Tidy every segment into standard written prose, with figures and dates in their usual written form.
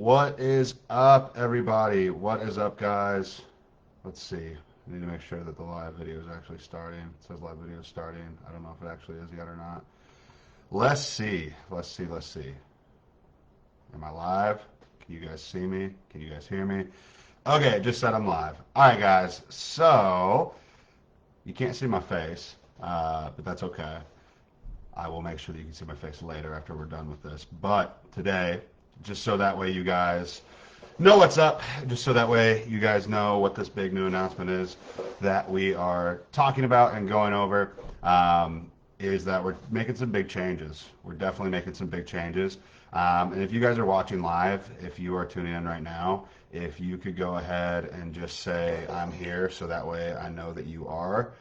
What is up, everybody? What is up, guys? Let's see. I need to make sure that the live video is actually starting. It says live video is starting. I don't know if it actually is yet or not. Let's see. Let's see. Am I live? Can you guys see me? Can you guys hear me? Okay, it just said I'm live. All right, guys. So, you can't see my face, but that's okay. I will make sure that you can see my face later after we're done with this. But today, just so that way you guys know what's up, just so that way you guys know what this big new announcement is that we are talking about and going over, is that we're making some big changes. We're definitely making some big changes. And if you guys are watching live, if you are tuning in right now, if you could go ahead and just say, I'm here, so that way I know that you are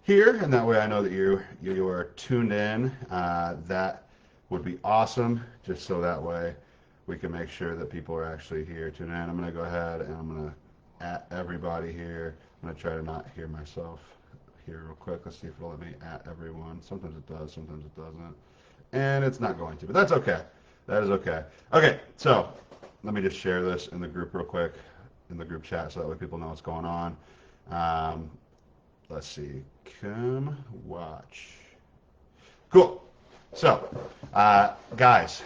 here, and that way I know that you are tuned in. That would be awesome, just so that way we can make sure that people are actually here tuned in. I'm going to go ahead and I'm going to at everybody here. I'm going to try to not hear myself here real quick. Let's see if it'll let me at everyone. Sometimes it does, sometimes it doesn't. And it's not going to, but that's okay. That is okay. Okay, so let me just share this in the group real quick, in the group chat, so that way people know what's going on. Let's see. Come watch. Cool. So, guys,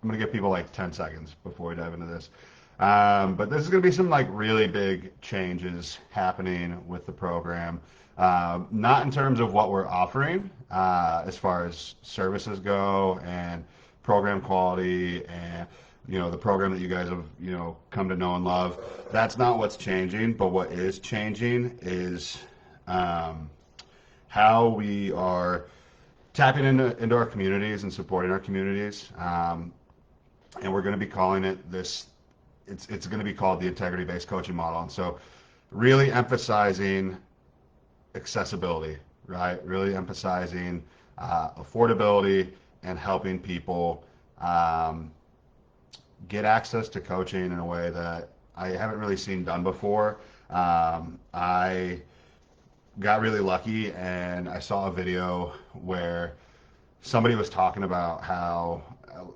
I'm going to give people like 10 seconds before we dive into this. But this is going to be some like really big changes happening with the program. Not in terms of what we're offering, as far as services go and program quality and the program that you guys have come to know and love. That's not what's changing, but what is changing is how we are tapping into our communities and supporting our communities. And we're going to be calling it this, it's going to be called the integrity-based coaching model. And so really emphasizing accessibility, right? Really emphasizing affordability and helping people get access to coaching in a way that I haven't really seen done before. I got really lucky and I saw a video where somebody was talking about how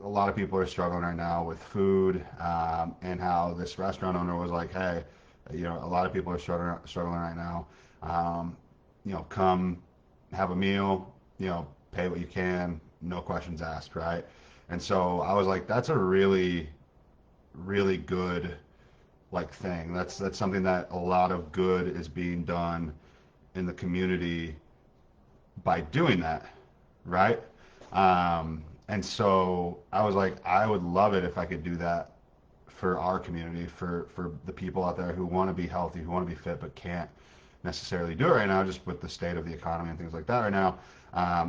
a lot of people are struggling right now with food, and how this restaurant owner was like, hey, a lot of people are struggling right now. Come have a meal, pay what you can, no questions asked, right? And so I was like, that's a really, really good thing. That's something that a lot of good is being done in the community by doing that, right? And so I was like, I would love it if I could do that for our community, for the people out there who want to be healthy, who want to be fit, but can't necessarily do it right now, just with the state of the economy and things like that right now.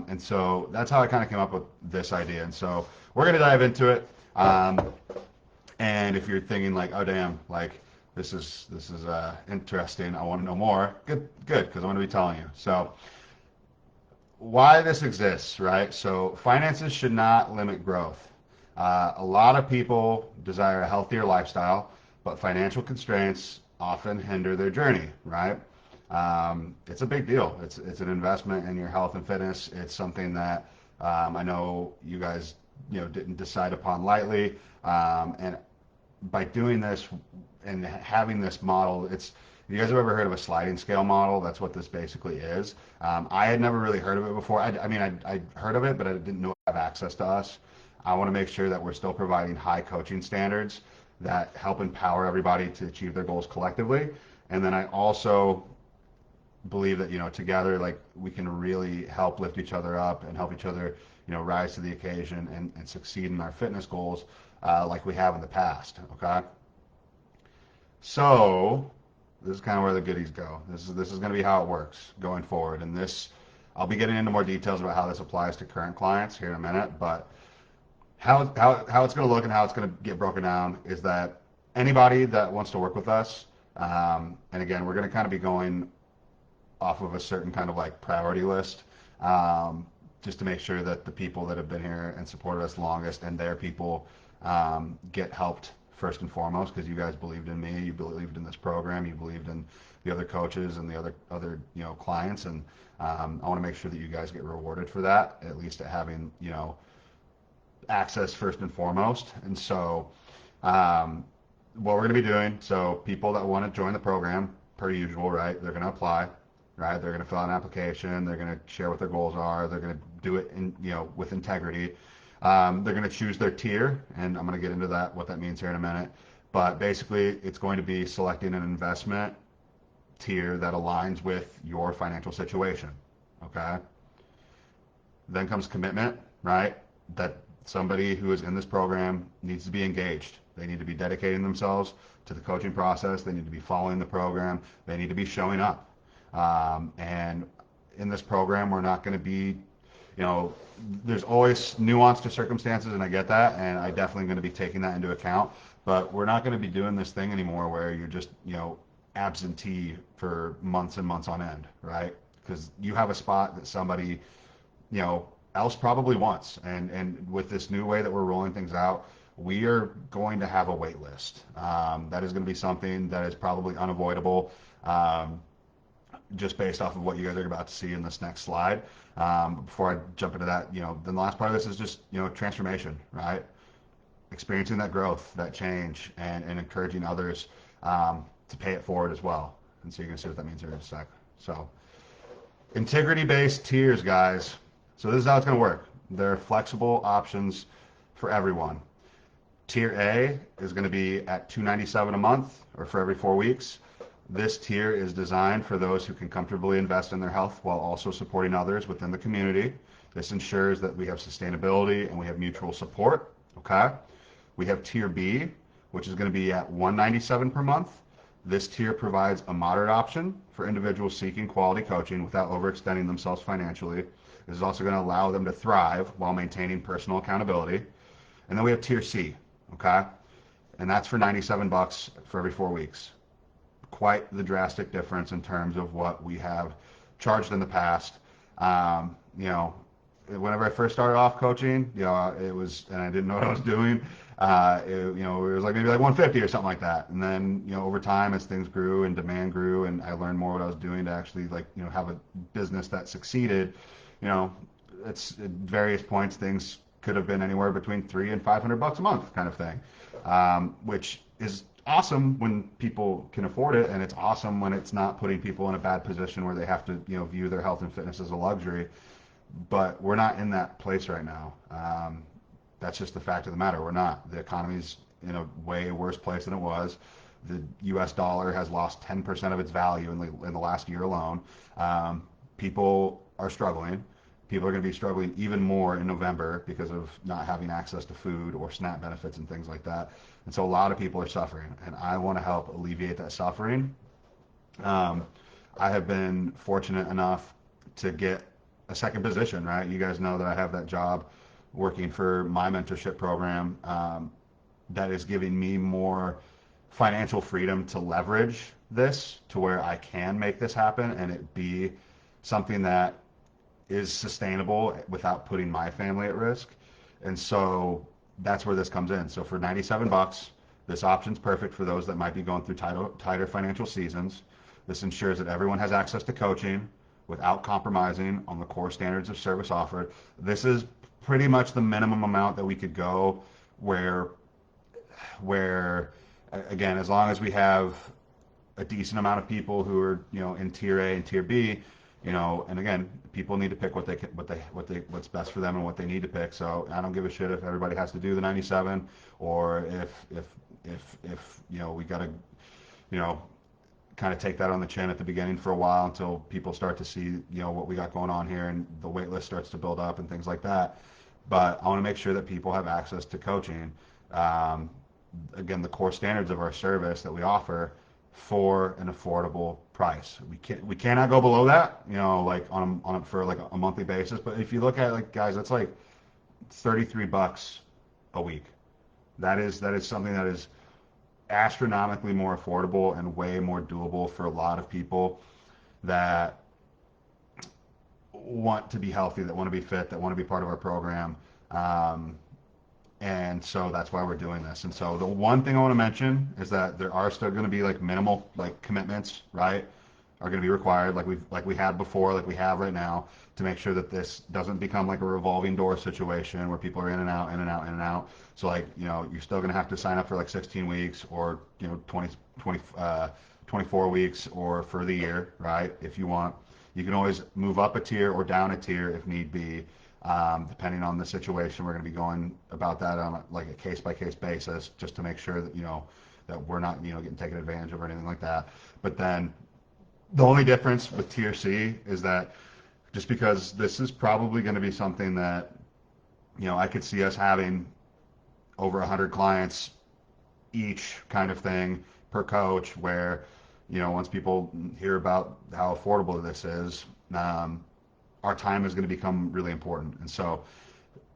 And so that's how I kind of came up with this idea. And so we're going to dive into it. And if you're thinking like, oh damn, like this is interesting, I want to know more, good, because I'm going to be telling you. So why this exists, right? So finances should not limit growth. A lot of people desire a healthier lifestyle, but financial constraints often hinder their journey, right? It's a big deal. It's an investment in your health and fitness. It's something that I know you guys didn't decide upon lightly, and by doing this and having this model, if you guys have ever heard of a sliding scale model, that's what this basically is. I had never really heard of it before. I heard of it, but I didn't know it have access to us. I want to make sure that we're still providing high coaching standards that help empower everybody to achieve their goals collectively. And then I also believe that together, like, we can really help lift each other up and help each other rise to the occasion and succeed in our fitness goals, like we have in the past. Okay, so this is kind of where the goodies go. This is going to be how it works going forward, and I'll be getting into more details about how this applies to current clients here in a minute. But how it's going to look and how it's going to get broken down is that anybody that wants to work with us, and again, we're going to kind of be going off of a certain kind of like priority list, just to make sure that the people that have been here and supported us longest and their people get helped first and foremost, because you guys believed in me, you believed in this program, you believed in the other coaches and the other clients, and I want to make sure that you guys get rewarded for that, at least at having access first and foremost. And so Um, what we're going to be doing, so people that want to join the program, per usual, right? They're going to apply, right? They're going to fill out an application. They're going to share what their goals are. They're going to do it with integrity. They're going to choose their tier, and I'm going to get into that, what that means here in a minute. But basically, it's going to be selecting an investment tier that aligns with your financial situation. Okay. Then comes commitment, right? That somebody who is in this program needs to be engaged. They need to be dedicating themselves to the coaching process. They need to be following the program. They need to be showing up. And in this program, we're not going to be, there's always nuance to circumstances, and I get that, and I definitely going to be taking that into account. But we're not going to be doing this thing anymore where you're just, absentee for months and months on end, right? Because you have a spot that somebody else probably wants. And with this new way that we're rolling things out, we are going to have a wait list. That is going to be something that is probably unavoidable, just based off of what you guys are about to see in this next slide. Before I jump into that, then the last part of this is just, transformation, right? Experiencing that growth, that change, and encouraging others to pay it forward as well. And so you're going to see what that means here in a sec. So integrity-based tiers, guys. So this is how it's going to work. There are flexible options for everyone. Tier A is going to be at $297 a month, or for every 4 weeks. This tier is designed for those who can comfortably invest in their health while also supporting others within the community. This ensures that we have sustainability and we have mutual support. Okay. We have Tier B, which is going to be at $197 per month. This tier provides a moderate option for individuals seeking quality coaching without overextending themselves financially. This is also going to allow them to thrive while maintaining personal accountability. And then we have Tier C, okay? And that's for $97 for every 4 weeks. Quite the drastic difference in terms of what we have charged in the past. Whenever I first started off coaching, it was, and I didn't know what I was doing. It was like maybe like 150 or something like that. And then, over time as things grew and demand grew and I learned more what I was doing to actually have a business that succeeded, it's at various points things could have been anywhere between $300 and $500 a month kind of thing, which is awesome when people can afford it, and it's awesome when it's not putting people in a bad position where they have to view their health and fitness as a luxury. But we're not in that place right now. That's just the fact of the matter. We're not. The economy's in a way worse place than it was. The U.S. dollar has lost 10% of its value in the last year alone. People are struggling. People are going to be struggling even more in November because of not having access to food or SNAP benefits and things like that. And so a lot of people are suffering, and I want to help alleviate that suffering. I have been fortunate enough to get a second position, right? You guys know that I have that job working for my mentorship program that is giving me more financial freedom to leverage this to where I can make this happen and it be something that is sustainable without putting my family at risk. And so that's where this comes in. So for $97, this option's perfect for those that might be going through tighter financial seasons. This ensures that everyone has access to coaching without compromising on the core standards of service offered. This is pretty much the minimum amount that we could go where again, as long as we have a decent amount of people who are, in Tier A and Tier B, and again, people need to pick what's best for them and what they need to pick. So I don't give a shit if everybody has to do the 97 or if we got to, kind of take that on the chin at the beginning for a while until people start to see, what we got going on here and the wait list starts to build up and things like that. But I want to make sure that people have access to coaching. Again, the core standards of our service that we offer for an affordable price. We cannot go below that, for like a monthly basis. But if you look at guys, that's like $33 a week. That is something that is astronomically more affordable and way more doable for a lot of people that want to be healthy, that want to be fit, that want to be part of our program. And so that's why we're doing this. And so the one thing I want to mention is that there are still going to be minimal commitments, right? are going to be required, like we had before, like we have right now, to make sure that this doesn't become like a revolving door situation where people are in and out, in and out, in and out. So like, you're still going to have to sign up for like 16 weeks or 24 weeks or for the year, right? If you want, you can always move up a tier or down a tier if need be, depending on the situation. We're going to be going about that on like a case by case basis, just to make sure that that we're not getting taken advantage of or anything like that. But then the only difference with Tier C is that just because this is probably going to be something that I could see us having over 100 clients each kind of thing per coach, where once people hear about how affordable this is, our time is going to become really important. And so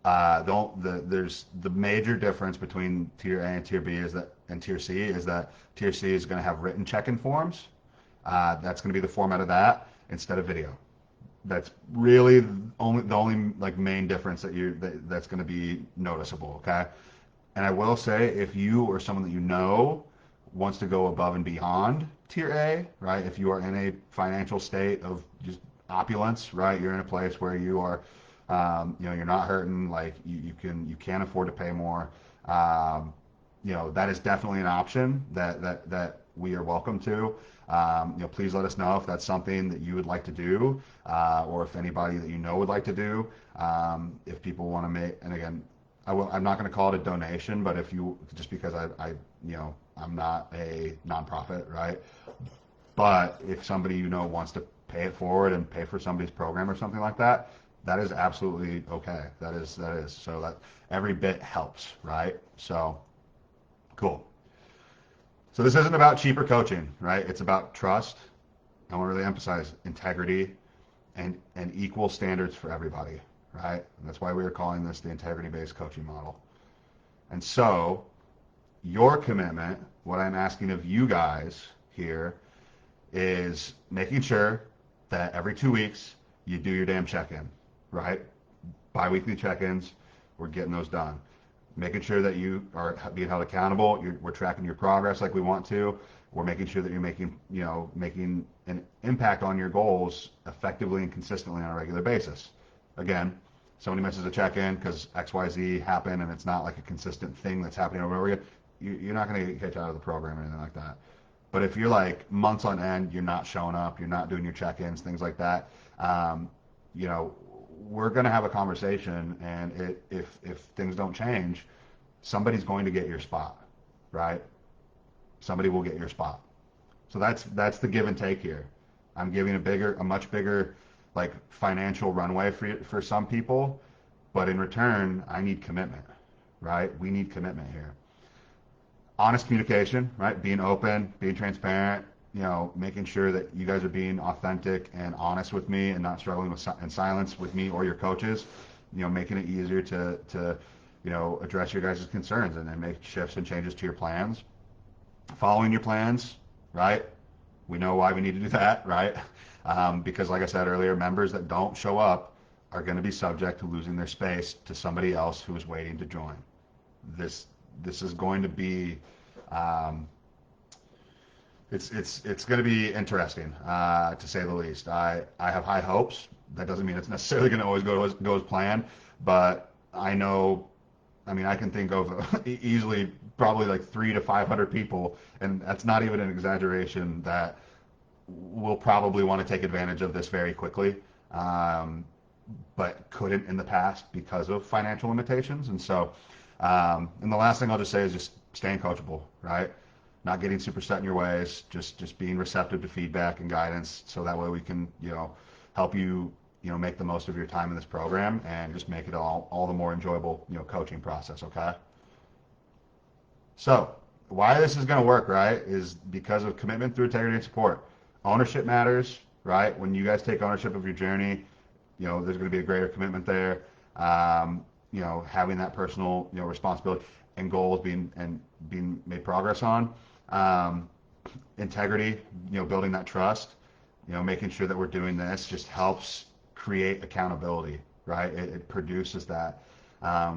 there's the major difference between Tier A and Tier B and Tier C is that Tier C is going to have written check-in forms. That's going to be the format of that instead of video. That's really the only like main difference that's going to be noticeable. Okay. And I will say, if you or someone that wants to go above and beyond Tier A, right? If you are in a financial state of just opulence, right? You're in a place where you are, you're not hurting, like you can afford to pay more. That is definitely an option that we are welcome to. Please let us know if that's something that you would like to do, or if anybody that would like to do. If people want to make, and again, I'm not going to call it a donation, but if you, just because I'm not a nonprofit, right? But if somebody wants to pay it forward and pay for somebody's program or something like that, that is absolutely okay. That is so that every bit helps, right? So cool. So this isn't about cheaper coaching, right? It's about trust. I want to really emphasize integrity and equal standards for everybody, right? And that's why we are calling this the integrity-based coaching model. And so your commitment, what I'm asking of you guys here, is making sure that every 2 weeks you do your damn check-in, right? Bi-weekly check-ins, we're getting those done. Making sure that you are being held accountable. We're tracking your progress like we want to. We're making sure that you're making an impact on your goals effectively and consistently on a regular basis. Again, somebody misses a check-in because XYZ happened and it's not like a consistent thing that's happening over and over again, you're not going to get kicked out of the program or anything like that. But if you're like months on end, you're not showing up, you're not doing your check-ins, things like that, we're going to have a conversation, and if things don't change, somebody's going to get your spot, right? Somebody will get your spot. So that's the give and take here. I'm giving a much bigger like financial runway for some people, but in return, I need commitment, right? We need commitment here. Honest communication, right? Being open, being transparent, making sure that you guys are being authentic and honest with me and not struggling in silence with me or your coaches, making it easier to address your guys' concerns and then make shifts and changes to your plans. Following your plans, right? We know why we need to do that, right? Because like I said earlier, members that don't show up are going to be subject to losing their space to somebody else who is waiting to join. This is going to be it's going to be interesting, to say the least. I have high hopes. That doesn't mean it's necessarily going to always go as planned, but I know. I mean, I can think of easily probably like 300 to 500 people, and that's not even an exaggeration, that will probably want to take advantage of this very quickly, but couldn't in the past because of financial limitations. And so, and the last thing I'll just say is just staying coachable, right? Not getting super set in your ways, just being receptive to feedback and guidance, so that way we can, help you, make the most of your time in this program and just make it all the more enjoyable, coaching process, okay? So why this is going to work, right, is because of commitment through integrity and support. Ownership matters, right? When you guys take ownership of your journey, there's going to be a greater commitment there. Having that personal, responsibility and goals being made progress on. Integrity, building that trust, making sure that we're doing this just helps create accountability, right? It produces that,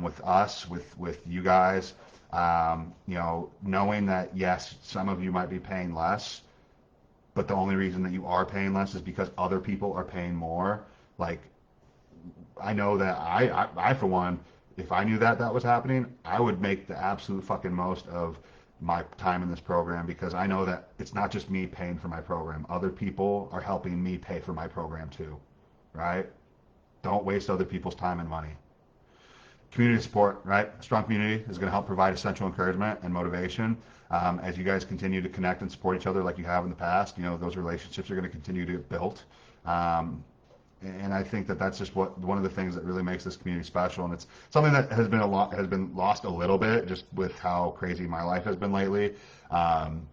with us, with you guys, knowing that yes, some of you might be paying less, but the only reason that you are paying less is because other people are paying more. Like, I know that I for one, if I knew that that was happening, I would make the absolute fucking most of my time in this program, because I know that it's not just me paying for my program. Other people are helping me pay for my program too, right? Don't waste other people's time and money. Community support, right? A strong community is going to help provide essential encouragement and motivation. As you guys continue to connect and support each other like you have in the past, those relationships are going to continue to get built. And I think that that's just one of the things that really makes this community special, and it's something that has been lost a little bit just with how crazy my life has been lately. And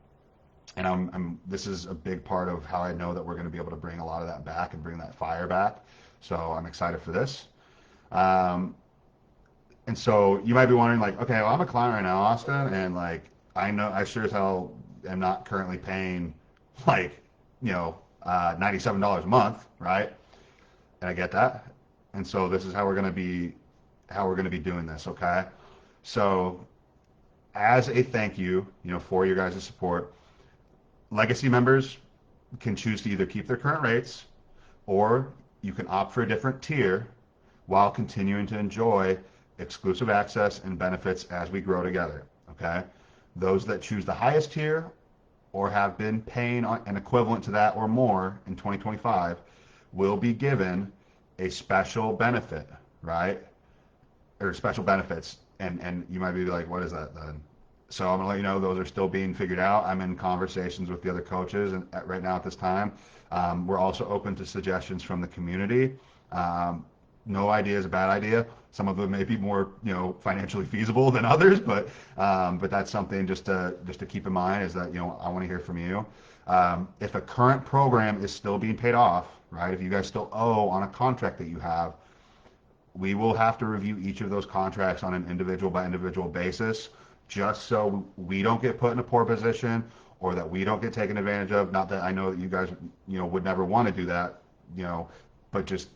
this is a big part of how I know that we're going to be able to bring a lot of that back and bring that fire back. So I'm excited for this. And so you might be wondering, like, okay, well, I'm a client right now, Austin, and like I know I sure as hell am not currently paying like $97 a month, right? And I get that. And so this is how we're going to be doing this, okay? So as a thank you, for your guys' support, legacy members can choose to either keep their current rates, or you can opt for a different tier while continuing to enjoy exclusive access and benefits as we grow together, okay? Those that choose the highest tier or have been paying an equivalent to that or more in 2025 will be given a special benefit, right? Or special benefits. And you might be like, what is that then? So I'm gonna let you know those are still being figured out. I'm in conversations with the other coaches and right now at this time. We're also open to suggestions from the community. No idea is a bad idea. Some of them may be more, financially feasible than others, but that's something just to keep in mind, is that, I want to hear from you. If a current program is still being paid off, right? If you guys still owe on a contract that you have, we will have to review each of those contracts on an individual by individual basis, just so we don't get put in a poor position or that we don't get taken advantage of. Not that I know that you guys, would never want to do that, but just,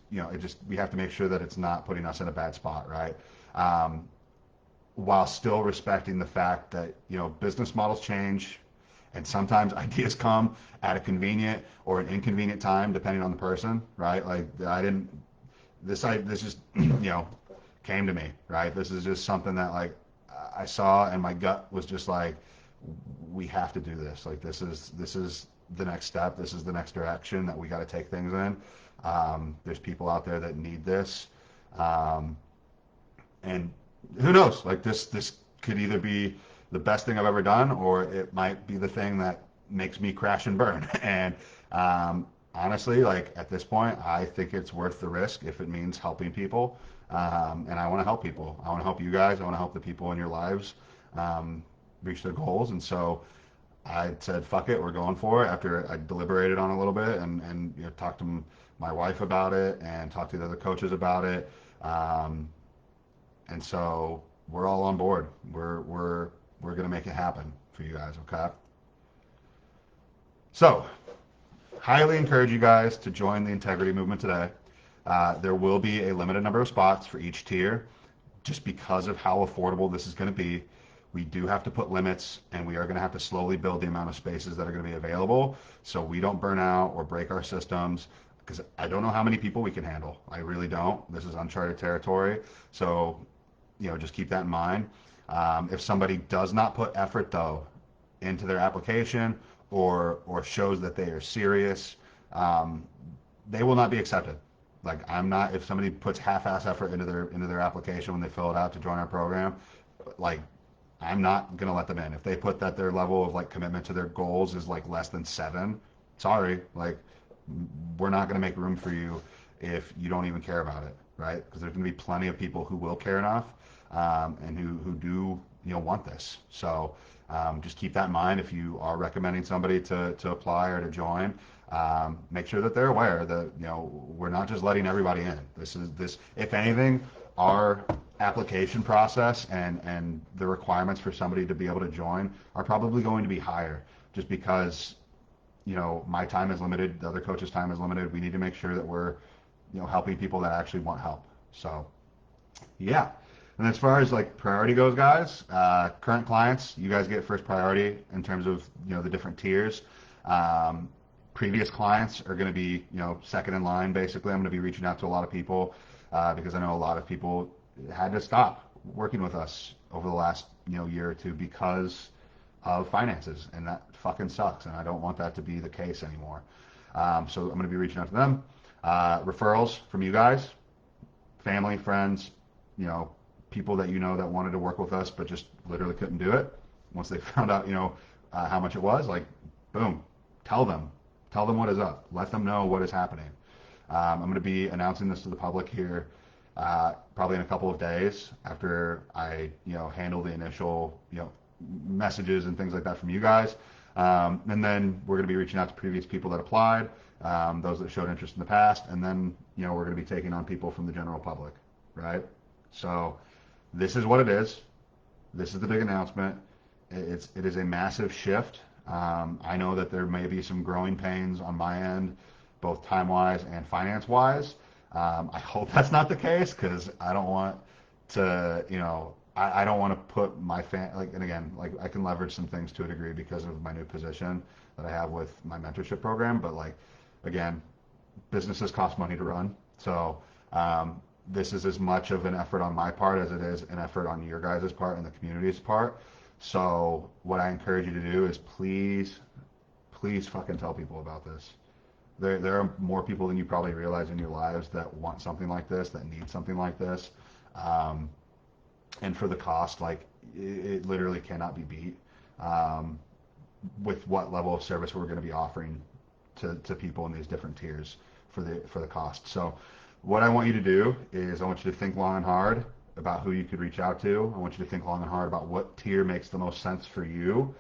we have to make sure that it's not putting us in a bad spot, right? While still respecting the fact that, business models change, and sometimes ideas come at a convenient or an inconvenient time, depending on the person, right? Like this just, came to me, right? This is just something that like I saw and my gut was just like, we have to do this. Like this is the next step. This is the next direction that we got to take things in. There's people out there that need this. And who knows, like this could either be the best thing I've ever done, or it might be the thing that makes me crash and burn. And honestly, like at this point, I think it's worth the risk if it means helping people. And I want to help people. I want to help you guys. I want to help the people in your lives reach their goals. And so I said, fuck it, we're going for it, after I deliberated on it a little bit and talked to my wife about it and talked to the other coaches about it. And so we're all on board. We're going to make it happen for you guys, okay? So, highly encourage you guys to join the integrity movement today. There will be a limited number of spots for each tier, just because of how affordable this is going to be. We do have to put limits, and we are going to have to slowly build the amount of spaces that are going to be available, so we don't burn out or break our systems, because I don't know how many people we can handle. I really don't. This is uncharted territory. So, just keep that in mind. If somebody does not put effort, though, into their application or shows that they are serious, they will not be accepted. Like if somebody puts half-ass effort into their application when they fill it out to join our program, like I'm not gonna let them in. If they put that their level of like commitment to their goals is like less than 7, sorry, like we're not gonna make room for you if you don't even care about it, right? Because there's gonna be plenty of people who will care enough and who do want this. So just keep that in mind if you are recommending somebody to apply or to join. Make sure that they're aware that we're not just letting everybody in. This if anything, our application process and the requirements for somebody to be able to join are probably going to be higher, just because my time is limited, the other coach's time is limited. We need to make sure that we're helping people that actually want help. So yeah. And as far as like priority goes, guys, current clients, you guys get first priority in terms of the different tiers. previous clients are going to be, second in line. Basically, I'm going to be reaching out to a lot of people because I know a lot of people had to stop working with us over the last, year or two because of finances, and that fucking sucks. And I don't want that to be the case anymore. So I'm going to be reaching out to them. Referrals from you guys, family, friends, people that that wanted to work with us but just literally couldn't do it. Once they found out, how much it was, like, boom, tell them what is up. Let them know what is happening. I'm going to be announcing this to the public here probably in a couple of days after I, handle the initial, messages and things like that from you guys. And then we're going to be reaching out to previous people that applied, those that showed interest in the past, and then, we're going to be taking on people from the general public, right? So this is what it is. This is the big announcement. It is a massive shift. I know that there may be some growing pains on my end, both time-wise and finance-wise. I hope that's not the case because I don't want to, I don't want to put my and again, like I can leverage some things to a degree because of my new position that I have with my mentorship program. But like, again, businesses cost money to run. So this is as much of an effort on my part as it is an effort on your guys' part and the community's part. So what I encourage you to do is please fucking tell people about this. There are more people than you probably realize in your lives that want something like this, that need something like this. And for the cost, like it literally cannot be beat with what level of service we're going to be offering to people in these different tiers for the cost. So what I want you to do is I want you to think long and hard about who you could reach out to. I want you to think long and hard about what tier makes the most sense for you.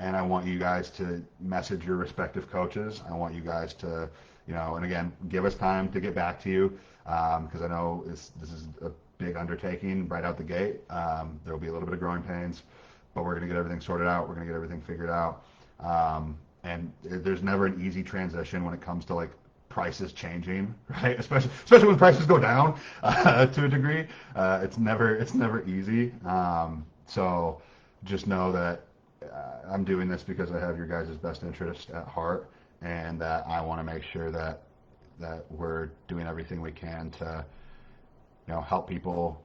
And I want you guys to message your respective coaches. I want you guys to, and again, give us time to get back to you because I know this is a big undertaking right out the gate. There will be a little bit of growing pains, but we're going to get everything sorted out. We're going to get everything figured out. And there's never an easy transition when it comes to like prices changing, right? Especially when prices go down to a degree. It's never easy. So just know that I'm doing this because I have your guys' best interest at heart, and that I want to make sure that we're doing everything we can to, help people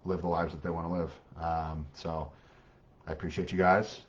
live the lives that they want to live. So I appreciate you guys.